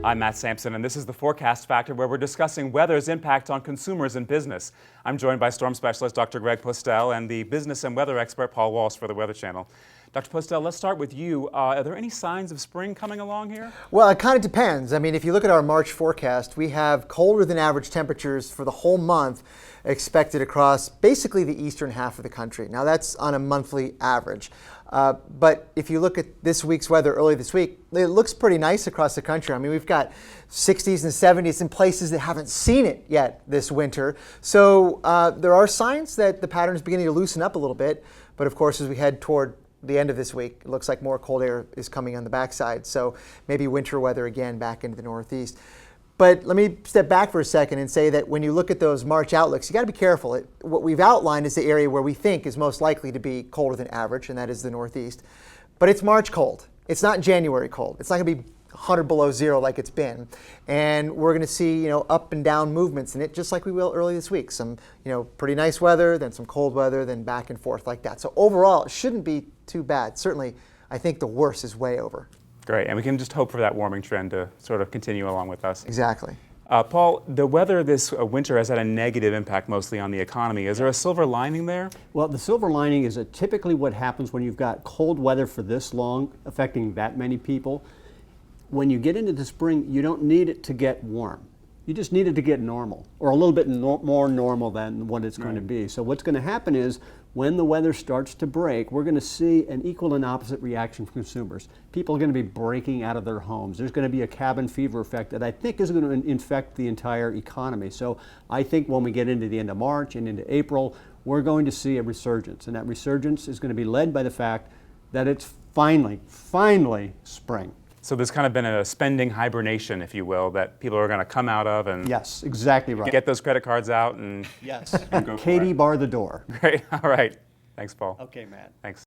I'm Matt Sampson, and this is the Forecast Factor, where we're discussing weather's impact on consumers and business. I'm joined by storm specialist Dr. Greg Postel and the business and weather expert Paul Walsh for the Weather Channel. Dr. Postel, let's start with you. Are there any signs of spring coming along here? Well, it kind of depends. I mean, if you look at our March forecast, we have colder than average temperatures for the whole month expected across basically the eastern half of the country. Now, that's on a monthly average. But if you look at this week's weather early this week, it looks pretty nice across the country. I mean, we've got 60s and 70s in places that haven't seen it yet this winter. So there are signs that the pattern is beginning to loosen up a little bit. But of course, as we head toward the end of this week, it looks like more cold air is coming on the backside. So maybe winter weather again back into the Northeast. But let me step back for a second and say that when you look at those March outlooks, you got to be careful. What we've outlined is the area where we think is most likely to be colder than average, and that is the Northeast. But it's March cold. It's not January cold. It's not going to be 100 below zero like it's been. And we're going to see, up and down movements in it, just like we will early this week. Some, pretty nice weather, then some cold weather, then back and forth like that. So overall, it shouldn't be too bad. Certainly, I think the worst is way over. Great, and we can just hope for that warming trend to sort of continue along with us. Exactly. Paul, the weather this winter has had a negative impact mostly on the economy. Is there a silver lining there? Well, the silver lining is that typically what happens when you've got cold weather for this long, affecting that many people, when you get into the spring, you don't need it to get warm. You just need it to get normal, or a little bit more normal than what it's going to be. So what's going to happen is, when the weather starts to break, we're going to see an equal and opposite reaction from consumers. People are going to be breaking out of their homes. There's going to be a cabin fever effect that I think is going to infect the entire economy. So I think when we get into the end of March and into April, we're going to see a resurgence. And that resurgence is going to be led by the fact that it's finally spring. So there's kind of been a spending hibernation, if you will, that people are going to come out of and yes, exactly right. Get those credit cards out and yes, and go Katie, bar the door. Great. All right. Thanks, Paul. Okay, Matt. Thanks.